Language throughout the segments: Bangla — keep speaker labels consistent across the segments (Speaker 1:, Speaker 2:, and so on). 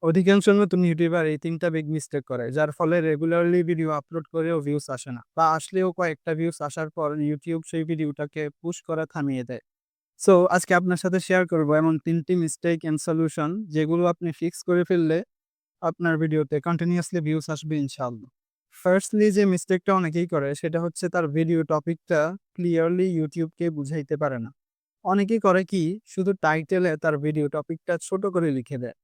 Speaker 1: অধিকাংশ নতুন ইউটিউবার এই ৩ টা বিগ মিস্টেক করে। যার ফলে রেগুলারলি ভিডিও আপলোড করেও ভিউজ আসে না। বা আসলেও কয়েকটা ভিউজ আসার পর YouTube সেই ভিডিওটাকে পুশ করা থামিয়ে দেয়। সো আজকে আপনার সাথে শেয়ার করব এমন ৩ টি মিস্টেক অ্যান্ড সলিউশন যেগুলো আপনি ফিক্স করে ফেললে আপনার ভিডিওতে কন্টিনিউয়াসলি ভিউজ আসবে ইনশাআল্লাহ। ফার্স্টলি যে মিস্টেকটা অনেকেই করে সেটা হচ্ছে তার ভিডিও টপিকটা ক্লিয়ারলি ইউটিউবকে বুঝাইতে পারে না। অনেকেই করে কি শুধু টাইটেলে তার ভিডিও টপিকটা ছোট করে লিখে দেয়।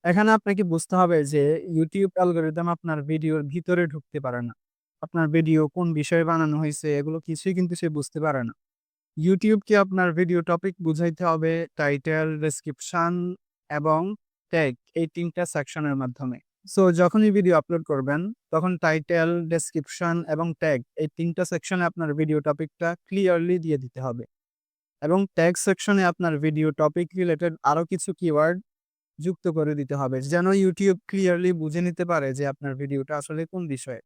Speaker 1: এখানে আপনাকে বুঝতে হবে যে YouTube অ্যালগরিদম আপনার ভিডিওর ভিতরে ঢুকতে পারে না। আপনার ভিডিও কোন বিষয়ে বানানো হইছে এগুলো কিছুই কিন্তু সে বুঝতে পারে না। ইউটিউবকে আপনার ভিডিও টপিক বুঝাইতে হবে টাইটেল, ডেসক্রিপশন এবং ট্যাগ এই ৩ টা সেকশনের মাধ্যমে। সো যখনই ভিডিও আপলোড করবেন তখন টাইটেল, ডেসক্রিপশন এবং ট্যাগ এই ৩ টা সেকশনে আপনার ভিডিও টপিকটা ক্লিয়ারলি দিয়ে দিতে হবে। এবং ট্যাগ সেকশনে আপনার ভিডিও টপিক রিলেটেড আরো কিছু কিওয়ার্ড যুক্ত করে দিতে হবে যেন YouTube ক্লিয়ারলি বুঝে নিতে পারে যে আপনার ভিডিওটা আসলে কোন বিষয়ে।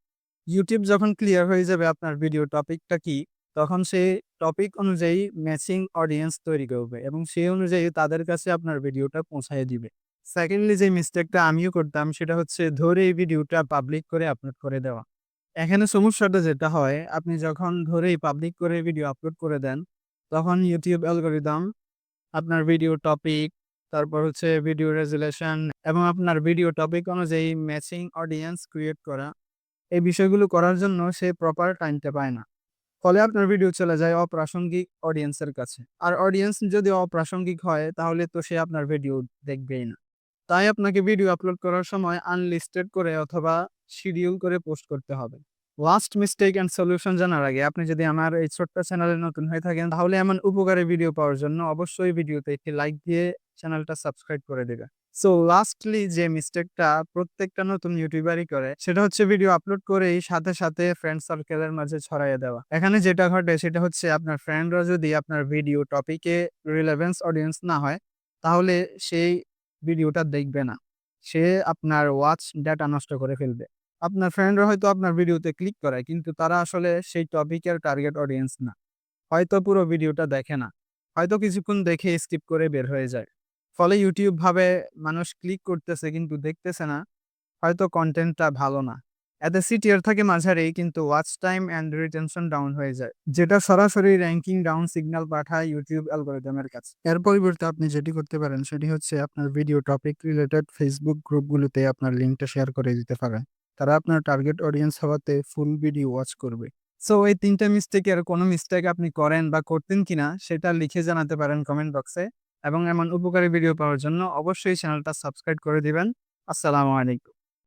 Speaker 1: YouTube যখন ক্লিয়ার হয়ে যাবে আপনার ভিডিও টপিকটা কি, তখন সে টপিক অনুযায়ী ম্যাচিং অডিয়েন্স তৈরি করবে এবং সেই অনুযায়ী তাদের কাছে আপনার ভিডিওটা পৌঁছায় দিবে। সেকেন্ডলি যে মিস্টেকটা আমিও করতাম সেটা হচ্ছে ধরে এই ভিডিওটা পাবলিক করে আপলোড করে দেওয়া। এখানে সমস্যাটা যেটা হয় আপনি যখন ধরেই পাবলিক করে ভিডিও আপলোড করে দেন, তখন YouTube অ্যালগরিদম আপনার ভিডিও টপিক, তারপর হচ্ছে ভিডিও রেজুলেশন এবং আপনার ভিডিও টপিক অনুযায়ী ম্যাচিং অডিয়েন্স ক্রিয়েট করা, এই বিষয়গুলো করার জন্য সে প্রপার টাইমটা পায় না। ফলে আপনার ভিডিও চলে যায় অপ্রাসঙ্গিক অডিয়েন্সের কাছে। আর অডিয়েন্স যদি অপ্রাসঙ্গিক হয় তাহলে তো সে আপনার ভিডিও দেখবেই না। তাই আপনাকে ভিডিও আপলোড করার সময় আনলিস্টেড করে অথবা শিডিউল করে পোস্ট করতে হবে। লাস্ট মিস্টেক অ্যান্ড সলিউশন জানার আগে আপনি যদি আমার এই ছোট্ট চ্যানেলে নতুন হয়ে থাকেন তাহলে এমন উপকারী ভিডিও পাওয়ার জন্য অবশ্যই ভিডিওতে একটি লাইক দিয়ে চ্যানেলটা সাবস্ক্রাইব করে দিবেন। সো লাস্টলি যে মিস্টেকটা প্রত্যেকটা নতুন ইউটিউবারই করে সেটা হচ্ছে ভিডিও আপলোড করেই সাথে সাথে ফ্রেন্ড সার্কেলের মাঝে ছড়াইয়ে দেওয়া। এখানে যেটা ঘটে সেটা হচ্ছে আপনার ফ্রেন্ডরা যদি আপনার ভিডিও টপিকে রিলেভেন্স অডিয়েন্স না হয় তাহলে সেই ভিডিওটা দেখবে না। সে আপনার ওয়াচ ডাটা নষ্ট করে ফেলবে। আপনার ফ্রেন্ডরা হয়তো আপনার ভিডিওতে ক্লিক করে কিন্তু তারা আসলে সেই টপিকের টার্গেট অডিয়েন্স না। হয়তো পুরো ভিডিওটা দেখে না। হয়তো কিছুক্ষণ দেখে স্কিপ করে বের হয়ে যায়। ফলে YouTube ভাবে মানুষ ক্লিক করতেছে কিন্তু দেখতেছে না। হয়তো কনটেন্টটা ভালো না। এতে CTR থাকে মাঝারি কিন্তু watch time and retention down হয়ে যায়। যেটা সরাসরি র‍্যাংকিং ডাউন সিগন্যাল পাঠায় YouTube অ্যালগরিদমের কাছে। এর পরিবর্তে আপনি যেটি করতে পারেন সেটি হচ্ছে আপনার ভিডিও টপিক রিলেটেড Facebook গ্রুপগুলোতে আপনার লিঙ্কটা শেয়ার করে দিতে পারেন। তারা আপনার টার্গেট অডিয়েন্স হওয়াতে ফুল ভিডিও ওয়াচ করবে। সো এই ৩ টা মিস্টেকের কোনো মিস্টেক আপনি করেন বা করতেন কিনা সেটা লিখে জানাতে পারেন কমেন্ট বক্সে এবং এমন উপকারী ভিডিও পাওয়ার জন্য অবশ্যই চ্যানেলটা সাবস্ক্রাইব করে দিবেন। আসসালামু আলাইকুম।